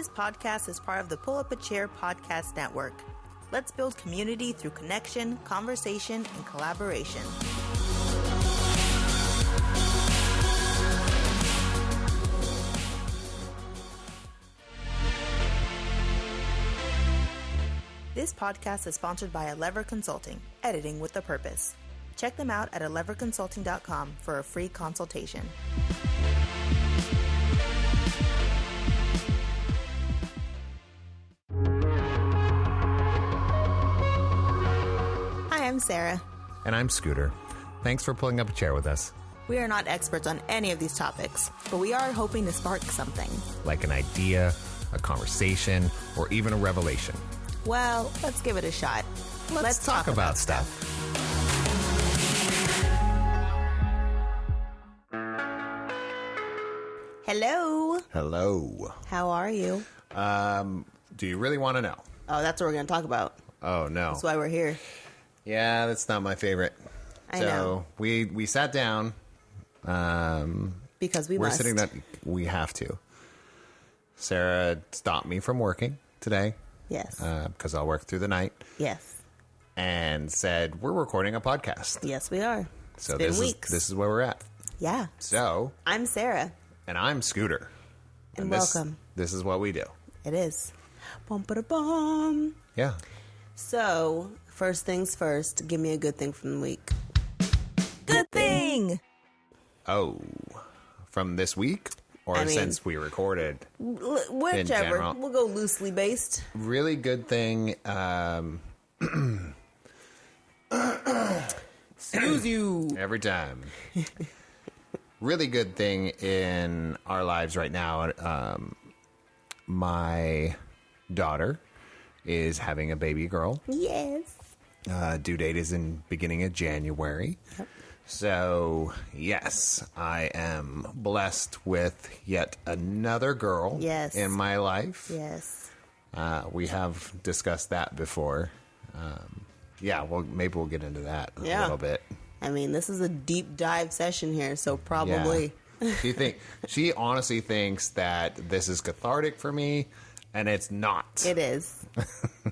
This podcast is part of the Pull Up a Chair podcast network. Let's build community through connection, conversation, and collaboration. This podcast is sponsored by Lever Consulting, editing with a purpose. Check them out at leverconsulting.com for a free consultation. Hi, I'm Sarah. And I'm Scooter. Thanks for pulling up a chair with us. We are not experts on any of these topics, but we are hoping to spark something. Like an idea, a conversation, or even a revelation. Well, let's give it a shot. Let's talk about stuff. Hello. Hello. How are you? Do you really want to know? Oh, that's what we're going to talk about. Oh, no. That's why we're here. Yeah, that's not my favorite. I know. We sat down. Because we're must. Sitting down. We have to. Sarah stopped me from working today. Yes. Because I'll work through the night. Yes. And said, we're recording a podcast. Yes, we are. So it's been weeks. This is where we're at. Yeah. So. I'm Sarah. And I'm Scooter. And welcome. This is what we do. It is. Bum-ba-da-bum. Yeah. So, first things first, give me a good thing from the week. Good thing! Oh. From this week? Or since we recorded? Whichever. We'll go loosely based. Really good thing. Excuse you. Every time. Really good thing in our lives right now. My daughter is having a baby girl. Yes. Due date is in beginning of January. Yep. So, yes, I am blessed with yet another girl in my life. Yes. We have discussed that before. Well, maybe we'll get into that a little bit. I mean, this is a deep dive session here, so probably. Yeah. She honestly thinks that this is cathartic for me, and it's not. It is.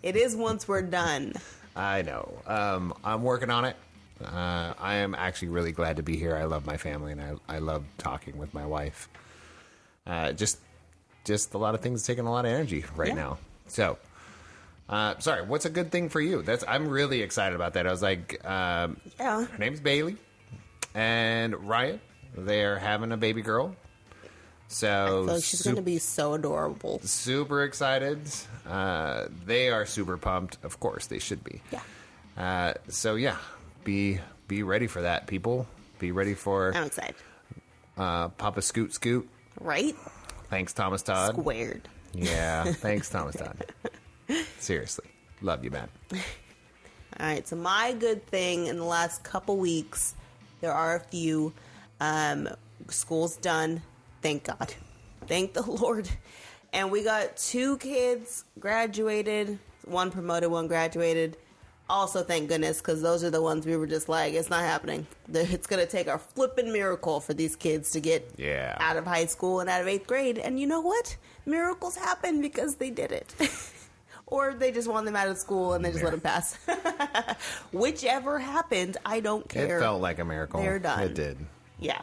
It is once we're done. I know. I'm working on it. I am actually really glad to be here. I love my family, and I love talking with my wife. Just a lot of things taking a lot of energy right now. So, sorry, what's a good thing for you? I'm really excited about that. I was like, her name's Bailey and Ryan. They're having a baby girl. So I feel like she's going to be so adorable. Super excited. They are super pumped. Of course, they should be. Yeah. Be ready for that, people. Be ready for. I'm excited. Papa Scoot. Right? Thanks, Thomas Todd. Squared. Yeah. Thanks, Thomas Todd. Seriously. Love you, man. All right. So my good thing in the last couple weeks, there are a few. School's done. Thank God. Thank the Lord. And we got 2 kids graduated. One promoted, one graduated. Also, thank goodness, because those are the ones we were just like, it's not happening. It's going to take a flipping miracle for these kids to get out of high school and out of 8th grade. And you know what? Miracles happen because they did it. Or they just want them out of school and they just let them pass. Whichever happened, I don't care. It felt like a miracle. They're done. It did. Yeah.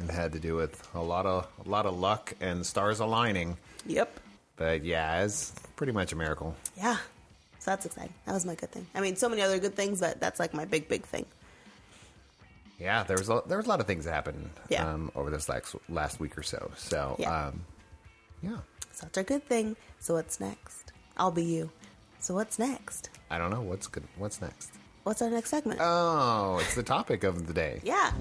It had to do with a lot of luck and stars aligning. Yep. But yeah, it's pretty much a miracle. Yeah. So that's exciting. That was my good thing. I mean, so many other good things, but that's like my big thing. Yeah, there was a lot of things that happened over this last week or so. So, So that's our good thing. So what's next? I'll be you. So what's next? I don't know. What's good? What's next? What's our next segment? Oh, it's the topic of the day. Yeah.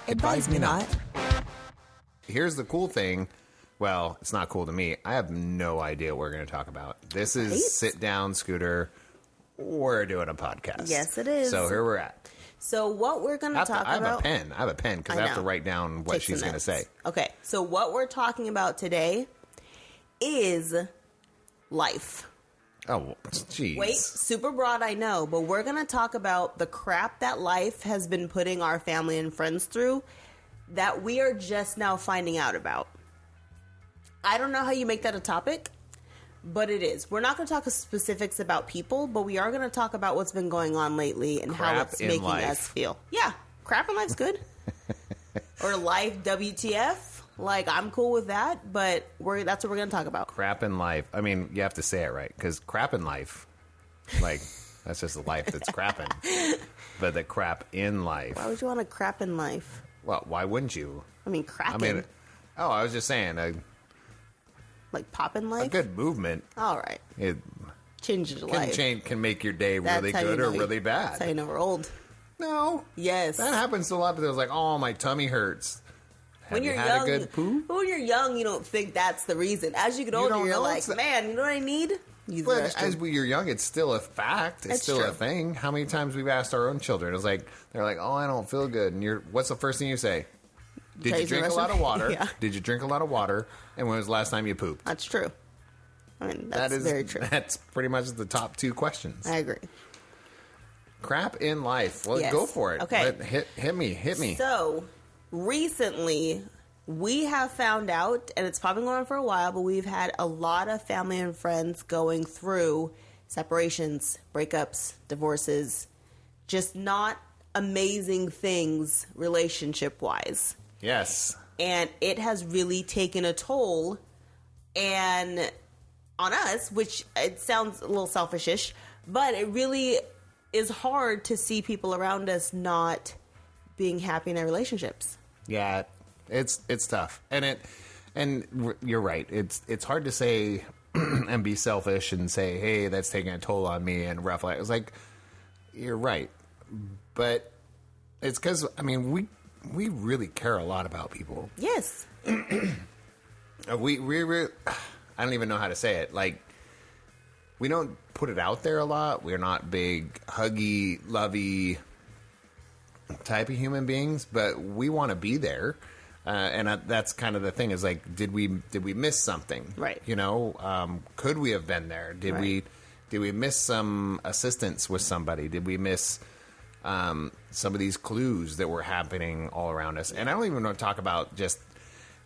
Advise me not. Here's the cool thing. Well, it's not cool to me. I have no idea what we're going to talk about. This is Sit Down, Scooter. We're doing a podcast. Yes, it is. So here we're at. So what we're going to talk about... I have a pen because I have to write down what she's going to say. Okay, so what we're talking about today is life. Oh, jeez. Wait, super broad, I know, but we're going to talk about the crap that life has been putting our family and friends through that we are just now finding out about. I don't know how you make that a topic, but it is. We're not going to talk specifics about people, but we are going to talk about what's been going on lately and how it's making us feel. Yeah, crap in life's good. Or life WTF. Like, I'm cool with that, but that's what we're going to talk about. Crap in life. I mean, you have to say it right, because crap in life, like, that's just a life that's crapping. But the crap in life. Why would you want to crap in life? Well, why wouldn't you? I mean, crapping. I was just saying. Like pop in life? A good movement. All right. It changes your life. Can make your day really good or really bad. That's how you know we're old. No. Yes. That happens to a lot of people. It's like, oh, my tummy hurts. When you're young, a good poo? When you're young, you don't think that's the reason. As you get older, you're like, man, you know what I need? But as you're young, it's still a fact. It's still a thing. How many times we've asked our own children? It's like, they're like, oh, I don't feel good. And what's the first thing you say? Did you drink a lot of water? Yeah. Did you drink a lot of water? And when was the last time you pooped? That's true. I mean, that's very true. That's pretty much the top two questions. I agree. Crap in life. Well, go for it. Okay. Hit me. So, recently, we have found out, and it's probably been going on for a while, but we've had a lot of family and friends going through separations, breakups, divorces, just not amazing things relationship-wise. Yes. And it has really taken a toll and on us, which it sounds a little selfish-ish, but it really is hard to see people around us not being happy in their relationships. Yeah, it's tough. And you're right. It's hard to say and be selfish and say, hey, that's taking a toll on me and rough life. It's like, you're right. But it's because, I mean, we really care a lot about people. Yes. we I don't even know how to say it. Like, we don't put it out there a lot. We're not big, huggy, lovey type of human beings, but we want to be there. And that's kind of the thing is like, did we miss something? Right. You know, could we have been there? Did we miss some assistance with somebody? Did we miss some of these clues that were happening all around us? And I don't even want to talk about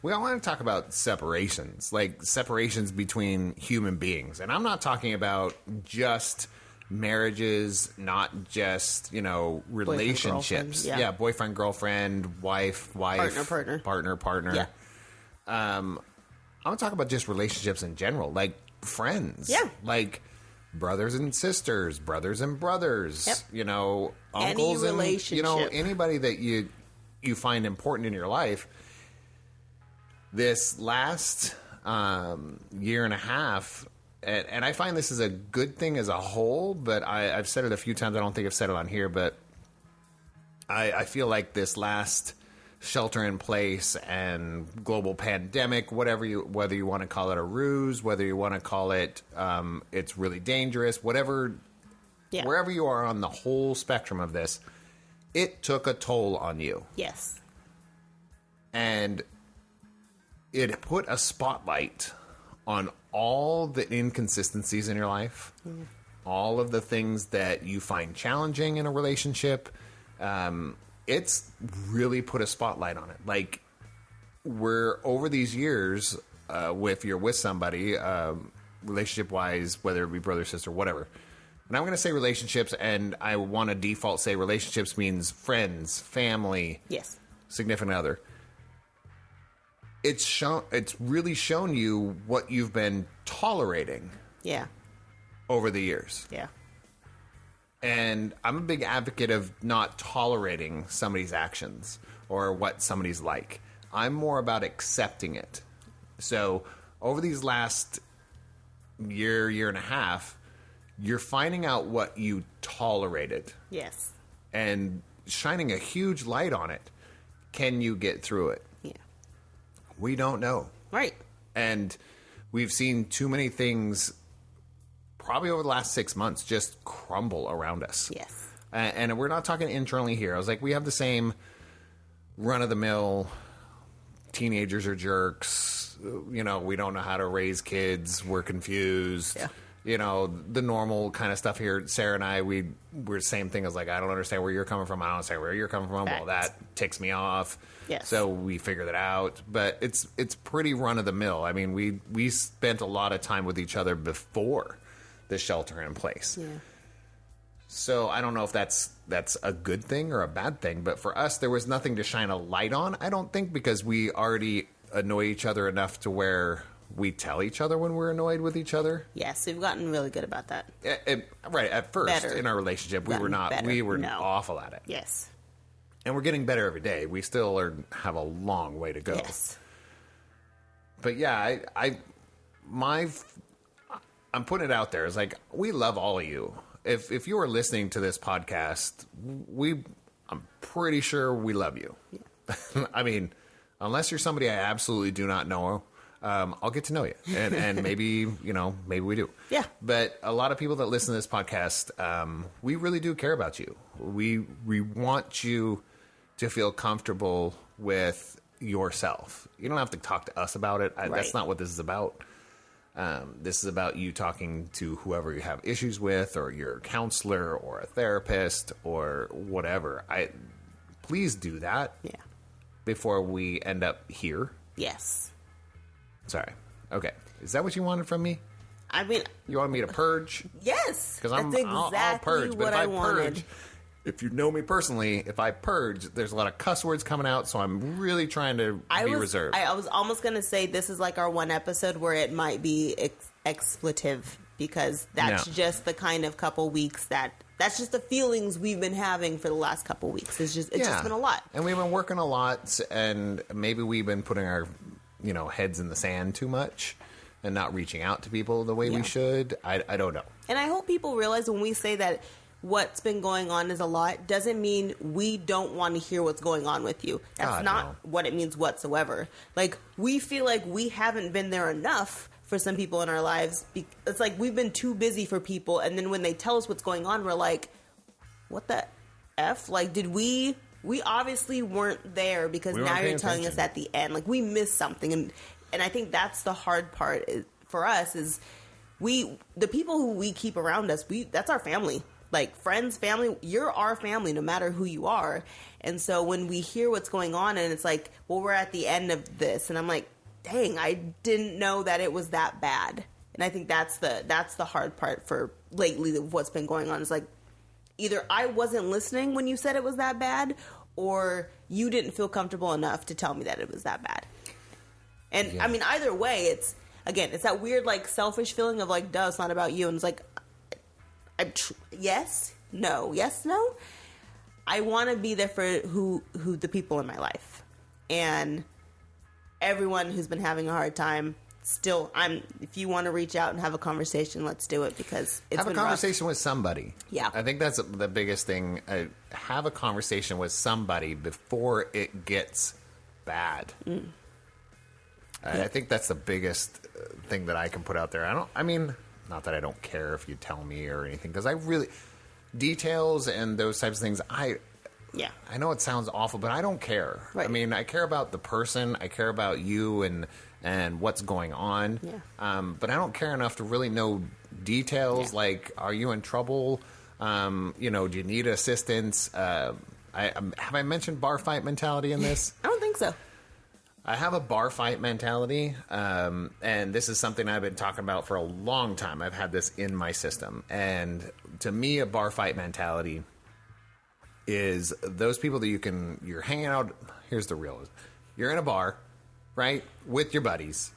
we don't want to talk about separations, like separations between human beings. And I'm not talking about just marriages, not just, relationships. Boyfriend, girlfriend, wife, partner. Yeah. I'm going to talk about just relationships in general, like friends. Yeah. Like brothers and sisters, brothers and brothers, Yep. Uncles Any relationship. and, anybody that you find important in your life. This last year and a half, and I find this is a good thing as a whole, but I've said it a few times. I don't think I've said it on here, but I feel like this last shelter in place and global pandemic, whether you want to call it a ruse, whether you want to call it it's really dangerous, whatever, wherever you are on the whole spectrum of this, it took a toll on you. Yes. And it put a spotlight on all the inconsistencies in your life, all of the things that you find challenging in a relationship. It's really put a spotlight on it. Like, we're over these years, if you're with somebody, relationship-wise, whether it be brother, sister, whatever. And I'm going to say relationships, and I want to default say relationships means friends, family, yes, significant other. It's really shown you what you've been tolerating. Yeah. Over the years. Yeah. And I'm a big advocate of not tolerating somebody's actions or what somebody's like. I'm more about accepting it. So over these last year and a half, you're finding out what you tolerated. Yes. And shining a huge light on it. Can you get through it? Yeah. We don't know. Right. And we've seen too many things probably over the last 6 months just crumble around us. Yes. And we're not talking internally here. I was like, we have the same run-of-the-mill teenagers are jerks. We don't know how to raise kids. We're confused. Yeah. You know, the normal kind of stuff here. Sarah and I, we're the same thing as like, I don't understand where you're coming from. I don't understand where you're coming from. Fact. Well, that ticks me off. Yes. So we figure that out. But it's pretty run of the mill. I mean, we spent a lot of time with each other before the shelter in place. Yeah. So I don't know if that's a good thing or a bad thing. But for us, there was nothing to shine a light on, I don't think, because we already annoy each other enough to where we tell each other when we're annoyed with each other. Yes, we've gotten really good about that. Right, at first Better. in our relationship, we were not. Better. We were No. awful at it. Yes. And we're getting better every day. We still have a long way to go. Yes. But yeah, I'm putting it out there. It's like, we love all of you. If you are listening to this podcast, I'm pretty sure we love you. Yeah. I mean, unless you're somebody I absolutely do not know, I'll get to know you, and maybe maybe we do. Yeah. But a lot of people that listen to this podcast, we really do care about you. We want you to feel comfortable with yourself. You don't have to talk to us about it. Right. That's not what this is about. This is about you talking to whoever you have issues with, or your counselor, or a therapist, or whatever. Please do that. Yeah. Before we end up here. Yes. Sorry. Okay. Is that what you wanted from me? I mean, You wanted me to purge? yes. Because That's exactly I'll purge. But what if I wanted. purge, if you know me personally, if I purge, there's a lot of cuss words coming out. So I'm really trying to be reserved. I was almost going to say this is like our one episode where it might be expletive, because that's just the kind of couple weeks that's just the feelings we've been having for the last couple weeks. It's just been a lot. And we've been working a lot, and maybe we've been putting our heads in the sand too much and not reaching out to people the way we should. I don't know. And I hope people realize when we say that what's been going on is a lot, doesn't mean we don't want to hear what's going on with you. That's not what it means whatsoever. Like, we feel like we haven't been there enough for some people in our lives. It's like we've been too busy for people, and then when they tell us what's going on, we're like, what the F? Like, did we obviously weren't there, because now you're telling us at the end. Like, we missed something. And I think that's the hard part for us is the people who we keep around us, that's our family. Like, friends, family, you're our family no matter who you are. And so when we hear what's going on and it's like, well, we're at the end of this, and I'm like, dang, I didn't know that it was that bad. And I think that's the hard part for lately of what's been going on. Is like, either I wasn't listening when you said it was that bad, or you didn't feel comfortable enough to tell me that it was that bad. And I mean, either way, it's that weird, like, selfish feeling of like, duh, it's not about you. And it's like, yes, no. I want to be there for who the people in my life, and everyone who's been having a hard time. Still, if you want to reach out and have a conversation, let's do it, because it's have been a conversation rough. with somebody. Yeah, I think that's the biggest thing. Have a conversation with somebody before it gets bad. I think that's the biggest thing that I can put out there. I mean, not that I don't care if you tell me or anything, because I really details and those types of things. I know it sounds awful, but I don't care. Right. I mean, I care about the person. I care about you and what's going on. Yeah. But I don't care enough to really know details. Yeah. Like, are you in trouble? Do you need assistance? Have I mentioned bar fight mentality in this? I don't think so. I have a bar fight mentality, and this is something I've been talking about for a long time. I've had this in my system. And to me, a bar fight mentality is those people that you're hanging out. Here's the real. You're in a bar, right, with your buddies.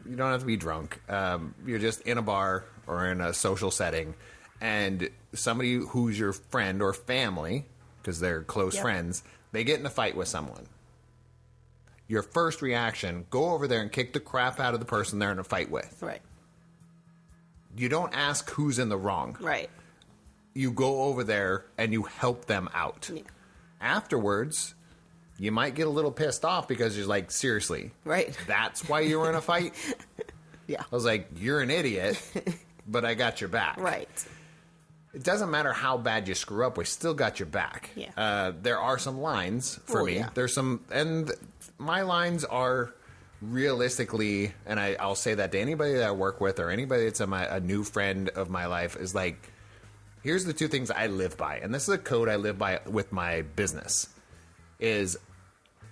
You don't have to be drunk. You're just in a bar or in a social setting, and somebody who's your friend or family, because they're close friends, they get in a fight with someone. Your first reaction, go over there and kick the crap out of the person they're in a fight with. Right. You don't ask who's in the wrong. Right. You go over there and you help them out. Yeah. Afterwards, you might get a little pissed off because you're like, seriously, Right. that's why you were in a fight? Yeah. I was like, you're an idiot, but I got your back. Right. It doesn't matter how bad you screw up, we still got your back. Yeah. There are some lines for me. Yeah. There's some, and my lines are realistically, and I'll say that to anybody that I work with or anybody that's a new friend of my life, is like, here's the two things I live by. And this is a code I live by with my business, is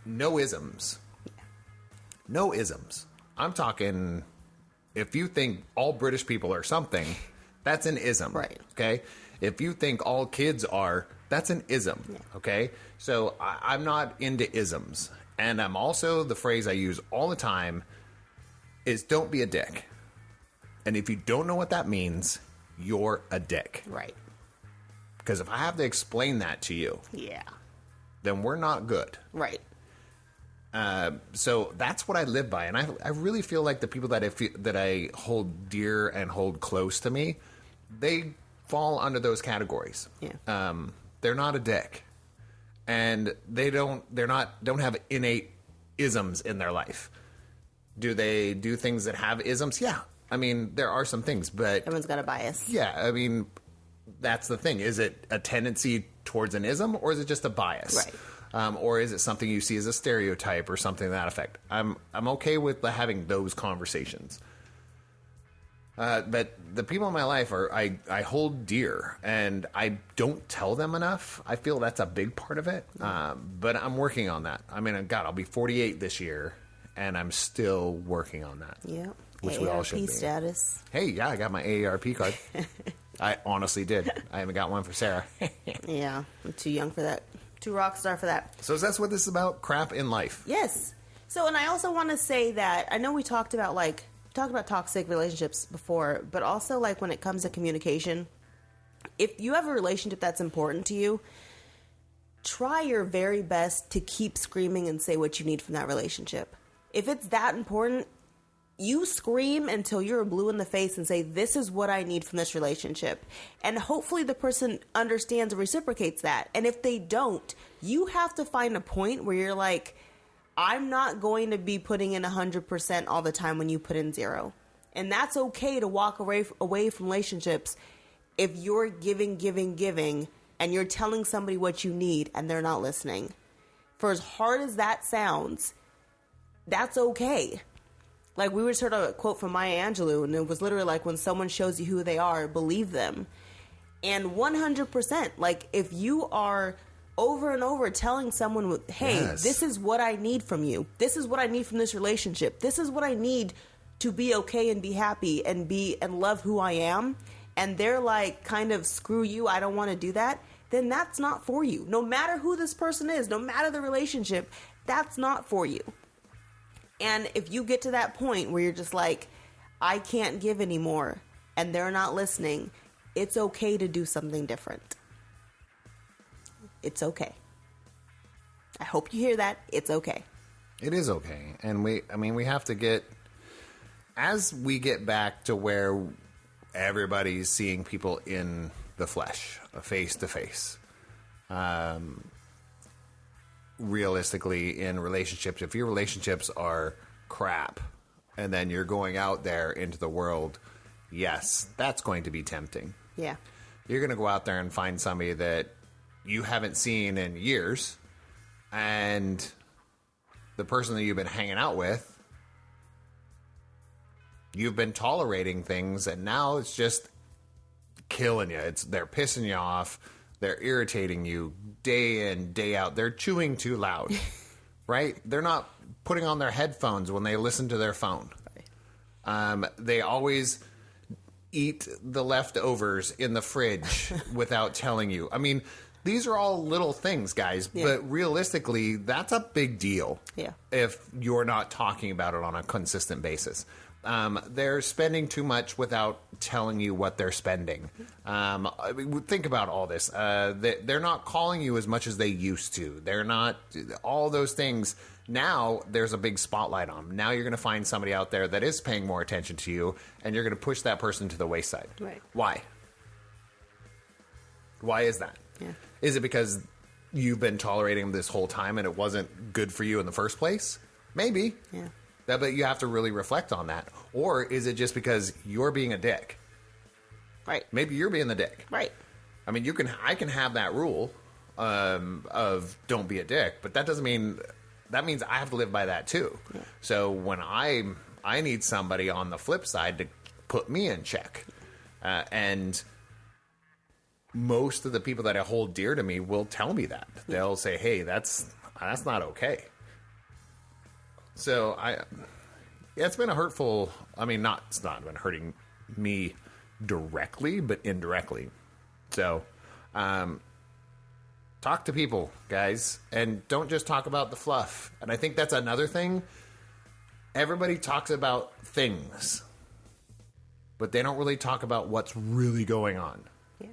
no isms. No isms. I'm talking, if you think all British people are something, that's an ism. Right. Okay? If you think all kids are, that's an ism. Yeah. Okay? So I'm not into isms. And I'm also, the phrase I use all the time is don't be a dick. And if you don't know what that means, you're a dick. Right. Because if I have to explain that to you, yeah, then we're not good. Right. So that's what I live by. And I really feel like the people that I hold dear and hold close to me, they fall under those categories. Yeah. They're not a dick. And they don't have innate isms in their life. Do they do things that have isms? Yeah. I mean, there are some things, but everyone's got a bias. Yeah. I mean, that's the thing. Is it a tendency towards an ism, or is it just a bias? Right. Or is it something you see as a stereotype or something to that effect? I'm okay with having those conversations. But the people in my life I hold dear, and I don't tell them enough. I feel that's a big part of it. But I'm working on that. I mean, God, I'll be 48 this year, and I'm still working on that. Yeah. Which we all should be. Status. Hey, yeah, I got my AARP card. I honestly did. I haven't got one for Sarah. Yeah, I'm too young for that. Too rock star for that. So that's what this is about, crap in life. Yes. So, and I also want to say that I know we talked about toxic relationships before, but also like when it comes to communication, if you have a relationship that's important to you, try your very best to keep screaming and say what you need from that relationship. If it's that important, you scream until you're blue in the face and say, this is what I need from this relationship. And hopefully the person understands and reciprocates that. And if they don't, you have to find a point where you're like, I'm not going to be putting in 100% all the time when you put in 0. And that's okay to walk away from relationships if you're giving, and you're telling somebody what you need and they're not listening. For as hard as that sounds, that's okay. Like, we just heard a quote from Maya Angelou, and it was literally like, when someone shows you who they are, believe them. And 100%, like, if you are over and over telling someone, hey, yes, this is what I need from you. This is what I need from this relationship. This is what I need to be okay and be happy and love who I am. And they're like, kind of, screw you, I don't want to do that. Then that's not for you. No matter who this person is, no matter the relationship, that's not for you. And if you get to that point where you're just like, I can't give anymore, and they're not listening, it's okay to do something different. It's okay. I hope you hear that. It's okay. It is okay. And we have to get, as we get back to where everybody's seeing people in the flesh, face to face. Realistically, in relationships, if your relationships are crap and then you're going out there into the world, yes, that's going to be tempting. Yeah. You're going to go out there and find somebody that you haven't seen in years, and the person that you've been hanging out with, you've been tolerating things, and now it's just killing you. They're pissing you off. They're irritating you day in, day out. They're chewing too loud, right? They're not putting on their headphones when they listen to their phone. They always eat the leftovers in the fridge without telling you. I mean, these are all little things, guys, but realistically, that's a big deal. Yeah. If you're not talking about it on a consistent basis. They're spending too much without telling you what they're spending. I mean, think about all this. They're not calling you as much as they used to. They're not, all those things. Now there's a big spotlight on them. Now you're going to find somebody out there that is paying more attention to you, and you're going to push that person to the wayside. Right. Why? Why is that? Yeah. Is it because you've been tolerating them this whole time and it wasn't good for you in the first place? Maybe. Yeah. But you have to really reflect on that. Or is it just because you're being a dick? Right. Maybe you're being the dick. Right. I mean, I can have that rule of don't be a dick, but that doesn't mean that means I have to live by that too. Yeah. So when I need somebody on the flip side to put me in check, and most of the people that I hold dear to me will tell me that. They'll say, "Hey, that's not okay." So it's been a hurtful. I mean, it's not been hurting me directly, but indirectly. So, talk to people, guys, and don't just talk about the fluff. And I think that's another thing. Everybody talks about things, but they don't really talk about what's really going on. Yeah.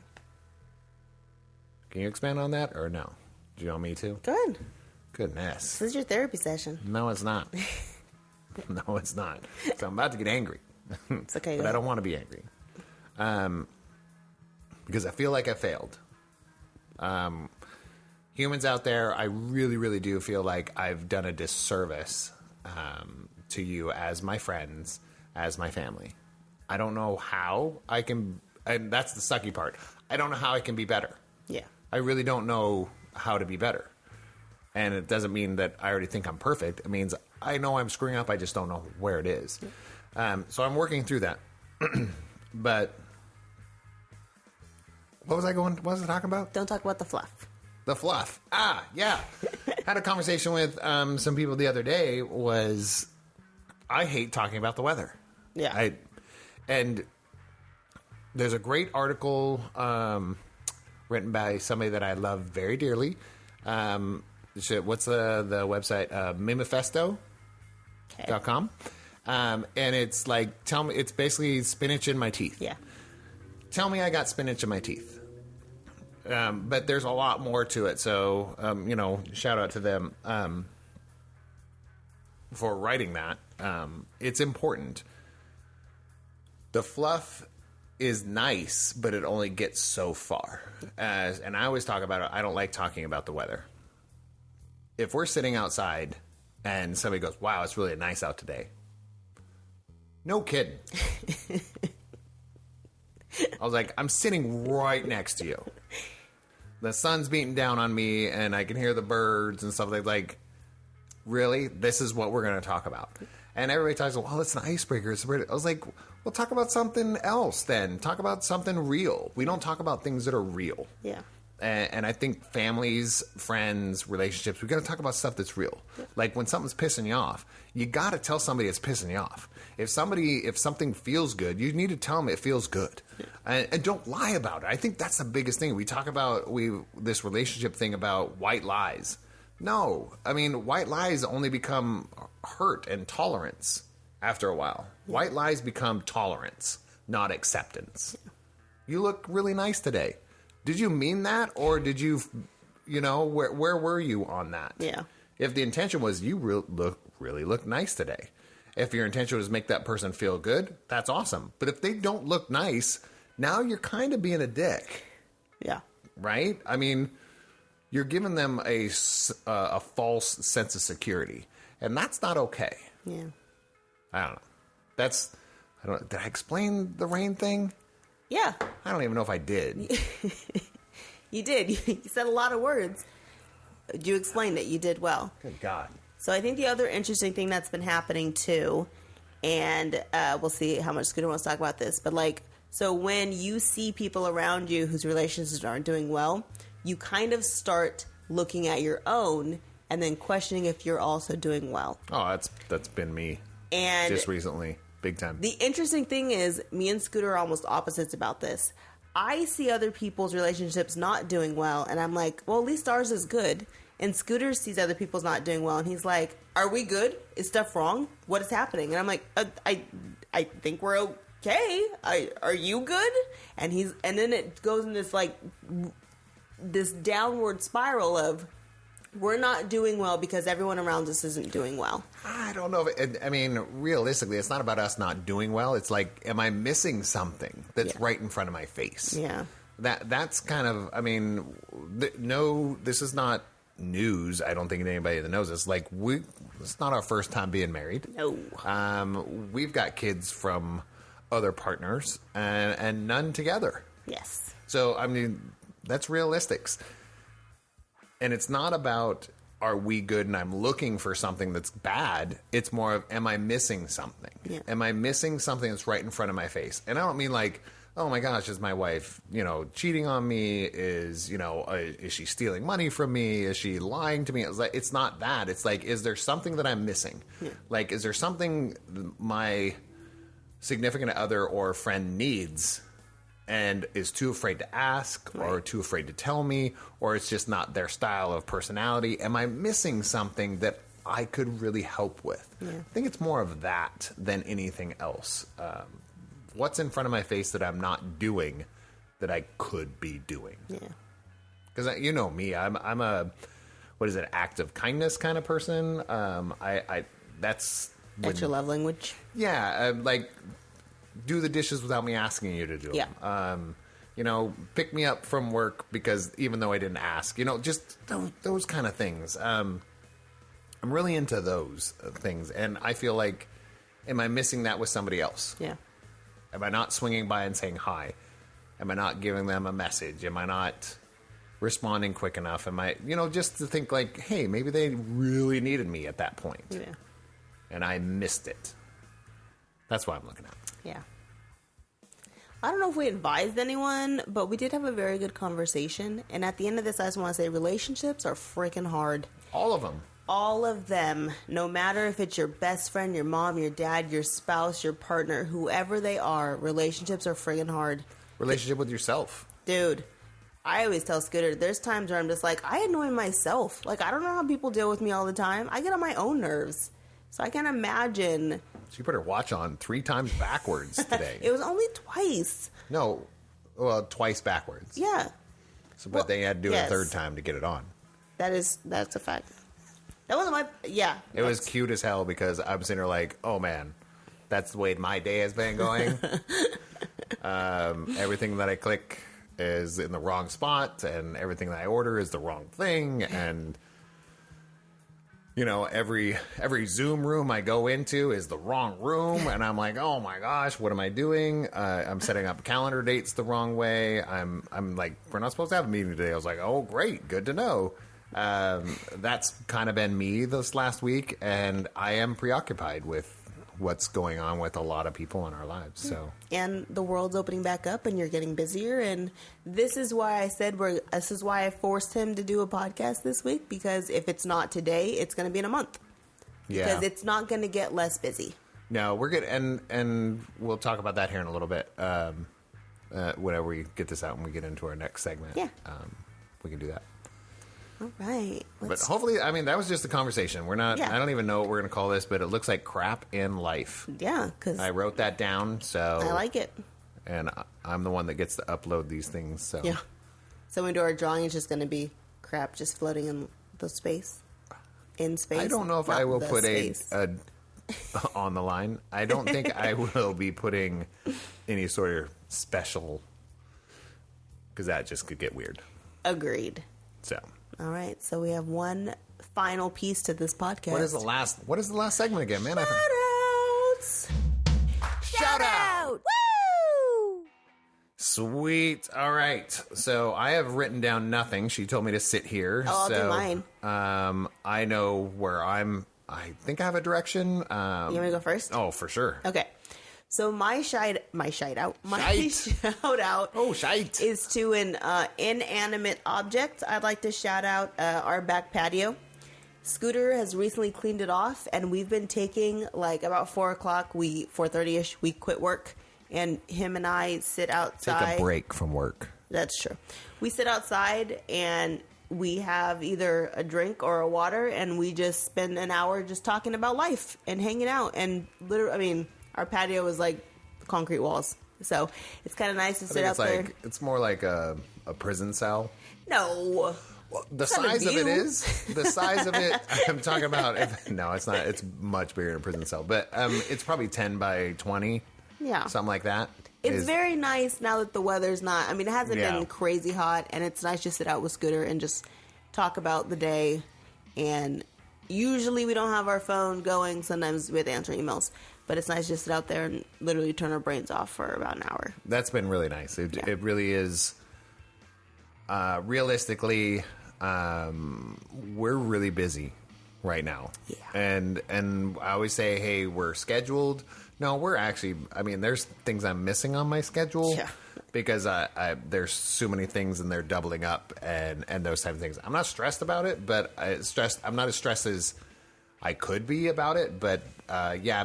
Can you expand on that, or no? Do you want me to? Good. Goodness. This is your therapy session. No, it's not. No, it's not. So I'm about to get angry. It's okay. But I don't want to be angry. Because I feel like I failed. Humans out there, I really, really do feel like I've done a disservice to you as my friends, as my family. I don't know how I can, and that's the sucky part. I don't know how I can be better. Yeah. I really don't know how to be better. And it doesn't mean that I already think I'm perfect. It means I know I'm screwing up. I just don't know where it is. So I'm working through that. But what was I talking about? Don't talk about the fluff. The fluff. Yeah. Had a conversation with some people the other day. I hate talking about the weather. Yeah. And there's a great article written by somebody that I love very dearly. What's the website? Mimifesto.com. And it's like, it's basically spinach in my teeth. Yeah. Tell me I got spinach in my teeth. But there's a lot more to it. So, shout out to them for writing that. It's important. The fluff is nice, but it only gets so far. And I always talk about it. I don't like talking about the weather. If we're sitting outside and somebody goes, "Wow, it's really nice out today." No kidding. I was like, I'm sitting right next to you. The sun's beating down on me and I can hear the birds and stuff like, really? This is what we're going to talk about. And everybody talks about, well, it's an icebreaker. I was like, well, talk about something else then. Talk about something real. We don't talk about things that are real. Yeah. And I think families, friends, relationships, we got to talk about stuff that's real. Yeah. Like when something's pissing you off, you got to tell somebody it's pissing you off. If something feels good, you need to tell them it feels good. Yeah. And don't lie about it. I think that's the biggest thing. We talk about this relationship thing about white lies. No. I mean, white lies only become hurt and tolerance after a while. Yeah. White lies become tolerance, not acceptance. Yeah. You look really nice today. Did you mean that, or did you, where were you on that? Yeah. If the intention was you really look nice today. If your intention was to make that person feel good, that's awesome. But if they don't look nice, now you're kind of being a dick. Yeah. Right? I mean, you're giving them a false sense of security, and that's not okay. Yeah. I don't know. Did I explain the rain thing? Yeah. I don't even know if I did. You did. You said a lot of words. You explained it. You did well. Good God. So I think the other interesting thing that's been happening too, and we'll see how much Scooter wants to talk about this, but so when you see people around you whose relationships aren't doing well, you kind of start looking at your own and then questioning if you're also doing well. Oh, that's been me. And just recently. Big time. The interesting thing is, me and Scooter are almost opposites about this. I see other people's relationships not doing well, and I'm like, well, at least ours is good. And Scooter sees other people's not doing well, and he's like, are we good? Is stuff wrong? What is happening? And I'm like, I think we're okay. Are you good? And then it goes in this downward spiral of, we're not doing well because everyone around us isn't doing well. I don't know. Realistically, it's not about us not doing well. It's like, am I missing something that's right in front of my face? Yeah. That's kind of, no, this is not news. I don't think anybody that knows this. It's not our first time being married. No. We've got kids from other partners and none together. Yes. So, that's realistics. And it's not about are we good and I'm looking for something that's bad. It's more of, am I missing something? Yeah. Am I missing something that's right in front of my face? And I don't mean like, oh my gosh, is my wife, cheating on me? Is she stealing money from me? Is she lying to me? It's not that. It's like, is there something that I'm missing? Yeah. Like, is there something my significant other or friend needs and is too afraid to ask, or too afraid to tell me, or it's just not their style of personality? Am I missing something that I could really help with? Yeah. I think it's more of that than anything else. What's in front of my face that I'm not doing that I could be doing? Yeah. Because you know me, I'm a, act of kindness kind of person. That's your love language. Yeah, like do the dishes without me asking you to do them. Yeah. Pick me up from work because even though I didn't ask, just those kind of things. I'm really into those things, and I feel like, am I missing that with somebody else? Yeah. Am I not swinging by and saying hi? Am I not giving them a message? Am I not responding quick enough? Am I, just to think like, hey, maybe they really needed me at that point. Yeah. And I missed it. That's what I'm looking at. Yeah. I don't know if we advised anyone, but we did have a very good conversation. And at the end of this, I just want to say relationships are freaking hard. All of them. All of them, no matter if it's your best friend, your mom, your dad, your spouse, your partner, whoever they are, relationships are friggin' hard. Relationship with yourself. Dude, I always tell Scooter, there's times where I'm just like, I annoy myself. Like, I don't know how people deal with me all the time. I get on my own nerves. So I can't imagine. So you put her watch on 3 times backwards today. It was only twice. No, well, twice backwards. Yeah. So, but they had to do it a third time to get it on. That's a fact. That wasn't my, yeah. It was cute as hell because I'm sitting there like, oh man, that's the way my day has been going. Everything that I click is in the wrong spot, and everything that I order is the wrong thing, and every Zoom room I go into is the wrong room, and I'm like, oh my gosh, what am I doing? I'm setting up calendar dates the wrong way. I'm like, we're not supposed to have a meeting today. I was like, oh great, good to know. That's kind of been me this last week, and I am preoccupied with what's going on with a lot of people in our lives. So, and the world's opening back up, and you're getting busier. And this is why I said this is why I forced him to do a podcast this week, because if it's not today, it's going to be in a month. Yeah, because it's not going to get less busy. No, we're good, and we'll talk about that here in a little bit. Whenever we get this out and we get into our next segment, yeah, we can do that. All right. But hopefully, I mean, that was just a conversation. We're not, I don't even know what we're going to call this, but it looks like crap in life. Yeah, because I wrote that down, so. I like it. And I'm the one that gets to upload these things, so. Yeah. So when we do our drawing, it's just going to be crap just floating in the space. In space. I don't know if I will put a on the line. I don't think I will be putting any sort of special, because that just could get weird. Agreed. So. All right, so we have one final piece to this podcast. What is the last segment again, man? Shoutouts! Shout out! Woo! Sweet. All right. So I have written down nothing. She told me to sit here. Oh, I'll do mine. I know where I think I have a direction. You want me to go first? Oh, for sure. Okay. So my shout out Oh, shite. is to an inanimate object. I'd like to shout out our back patio. Scooter has recently cleaned it off, and we've been taking, like, about 4 o'clock, 4:30ish, we quit work, and him and I sit outside. Take a break from work. That's true. We sit outside, and we have either a drink or a water, and we just spend an hour just talking about life and hanging out. And literally, I mean, our patio is like concrete walls, so it's kind of nice to sit out there. It's more like a prison cell. No. Well, the size of it is. The size of it, I'm talking about. No, it's not. It's much bigger than a prison cell. But it's probably 10 by 20. Yeah. Something like that. It's very nice now that the weather's not. I mean, it hasn't been crazy hot, and it's nice to sit out with Scooter and just talk about the day. And usually we don't have our phone going. Sometimes we have to answer emails. But it's nice to just sit out there and literally turn our brains off for about an hour. That's been really nice. It really is. Realistically, we're really busy right now. Yeah. And I always say, hey, we're scheduled. No, we're actually, I mean, there's things I'm missing on my schedule. Yeah. Because there's so many things and they're doubling up and those type of things. I'm not stressed about it, but I'm not as stressed as I could be about it. But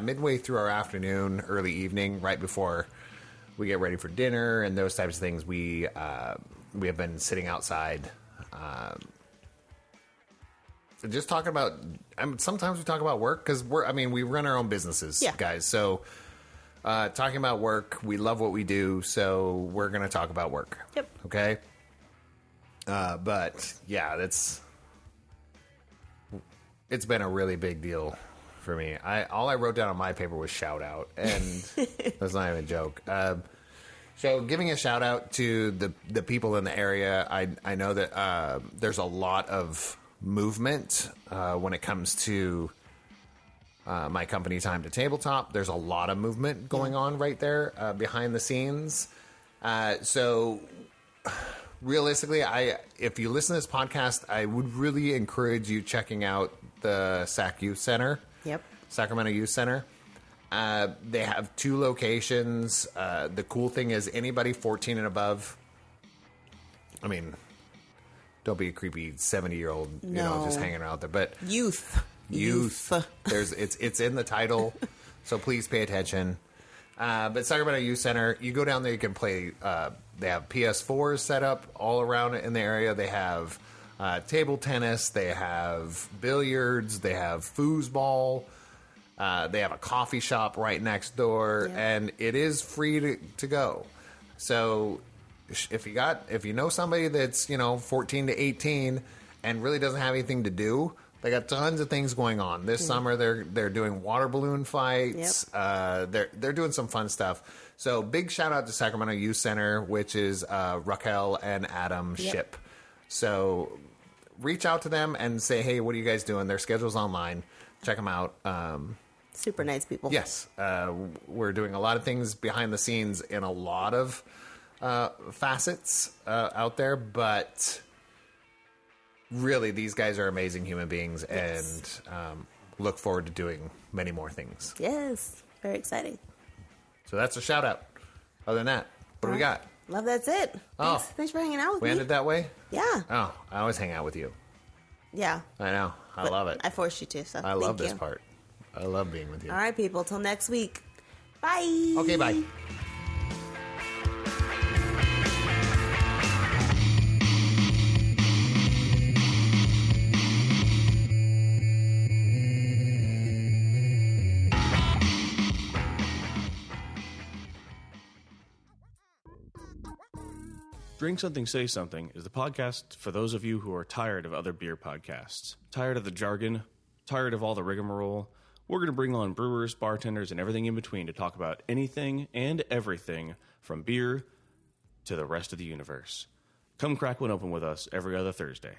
midway through our afternoon, early evening, right before we get ready for dinner and those types of things, we have been sitting outside, just talking about. Sometimes we talk about work because we run our own businesses, guys. So. Talking about work, we love what we do, so we're going to talk about work. Yep. Okay? But, yeah, it's been a really big deal for me. All I wrote down on my paper was shout out, and that's not even a joke. So giving a shout out to the people in the area, I know that there's a lot of movement when it comes to my company, Time to Tabletop. There's a lot of movement going on right there behind the scenes. So realistically, if you listen to this podcast, I would really encourage you checking out the SAC Youth Center. Yep. Sacramento Youth Center. They have 2 locations. The cool thing is anybody 14 and above, I mean, don't be a creepy 70-year-old, just hanging out there. But youth. It's in the title, so please pay attention. But Sacramento Youth Center, you go down there, you can play. They have PS4s set up all around in the area. They have table tennis. They have billiards. They have foosball. They have a coffee shop right next door, and it is free to go. So if you know somebody that's 14 to 18 and really doesn't have anything to do. They got tons of things going on. This summer they're doing water balloon fights. Yep. They're doing some fun stuff. So big shout out to Sacramento Youth Center, which is Raquel and Adam Ship. So reach out to them and say, hey, what are you guys doing? Their schedule's online. Check them out. Super nice people. Yes. We're doing a lot of things behind the scenes in a lot of facets out there, but really, these guys are amazing human beings, and look forward to doing many more things. Yes, very exciting. So that's a shout out. Other than that, what do we got? Love, that's it. Thanks for hanging out with me. We ended that way? Yeah. Oh, I always hang out with you. Yeah. I know. I love it. I forced you to, so I love this part. I love being with you. All right, people. Till next week. Bye. Okay, bye. Drink Something, Say Something is the podcast for those of you who are tired of other beer podcasts. Tired of the jargon, tired of all the rigmarole. We're going to bring on brewers, bartenders, and everything in between to talk about anything and everything from beer to the rest of the universe. Come crack one open with us every other Thursday.